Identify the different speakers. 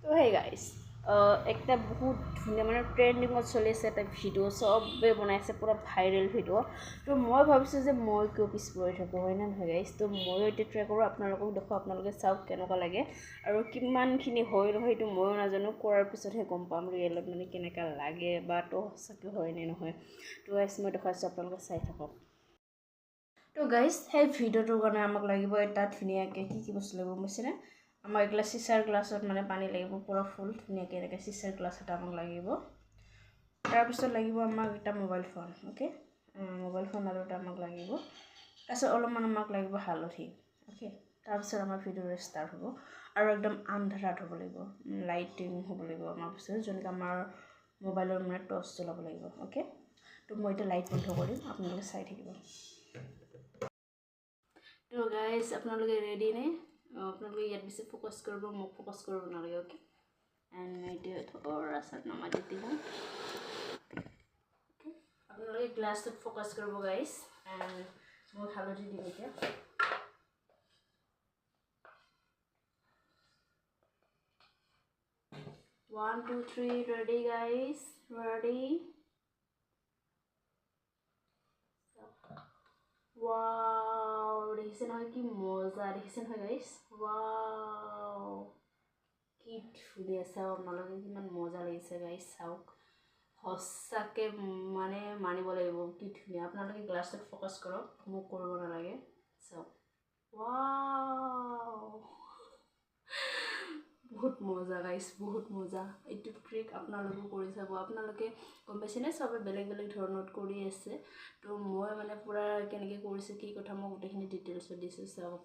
Speaker 1: তো hey guys একটা বহুত ধুনীয়া মানে ট্ৰেণ্ডিঙত চলি আছে এটা ভিডিঅ' চবে বনাইছে পুৰা ভাইৰেল ভিডিঅ' তো মই ভাবিছোঁ যে মই কিয় পিছ পৰি থাকোঁ হয় নে নহয় গাইজ তো ময়ো এতিয়া ট্ৰাই কৰোঁ আপোনালোকক দেখোঁ আপোনালোকে চাওক কেনেকুৱা লাগে আৰু কিমানখিনি হয় নহয় সেইটো ময়ো নাজানো কৰাৰ পিছতহে গম পাম ৰিয়েলত মানে কেনেকুৱা লাগে বা তো সঁচাকৈ হয় নে নহয় তো গাইজ মই দেখুৱাইছোঁ আপোনালোকে চাই থাকক তো গাইজ সেই ভিডিঅ'টোৰ কাৰণে আমাক লাগিব এটা ধুনীয়াকৈ কি বস্তু লাগিব গম পাইছেনে আমাক এগিলা চিচাৰ গ্লাছত মানে পানী লাগিব পুৰা ফুল ধুনীয়াকৈ এনেকৈ চিচাৰ গ্লাছ এটা আমাক লাগিব তাৰপিছত লাগিব আমাক এটা mobile phone okay mobile phone আৰু এটা আমাক লাগিব তাৰপিছত অলপমান আমাক লাগিব হালধি অ'কে তাৰপিছত আমাৰ ভিডিঅ'টো ষ্টাৰ্ট হ'ব আৰু একদম আন্ধাৰত হ'ব লাগিব লাইটিং হ'ব লাগিব আমাৰ পিছত যেনেকৈ আমাৰ মোবাইলৰ মানে টৰ্চ জ্বলাব লাগিব অ'কে তো মই এতিয়া লাইট বন্ধ কৰিম আপোনালোকে চাই থাকিব তো গাইজ আপোনালোকে ৰেডি নে আপোনালোকে ইয়াত বেছি ফ'কাছ কৰিব মোক ফ'কাছ কৰিব নালাগে অ'কে এণ্ড মই এতিয়া থোৰাছা নমাই দি দিওঁ আপোনালোকে গ্লাছটোত ফ'কাছ কৰিব গাইজ এণ্ড মই হালধি দিম এতিয়া 1 2 3 ready guys ready wow দেখিছে নহয় কি মজা দেখিছে নহয় গাইজ wow কি ধুনীয়া চাওক আপোনালোকে কিমান মজা লাগিছে গাইজ চাওক সঁচাকৈ মানে মানিব লাগিব কি ধুনীয়া আপোনালোকে গ্লাছটোত ফ'কাছ কৰক মোক কৰিব নালাগে চাওক wow বহুত মজা গাইজ বহুত মজা এইটো ট্ৰিক আপোনালোকেও কৰি চাব আপোনালোকে গম পাইছেনে চবে বেলেগ বেলেগ ধৰণত কৰি আছে তো মই মানে পূৰা কেনেকৈ কৰিছোঁ কি কথা মই গোটেইখিনি ডিটেইলছত দিছোঁ চাওক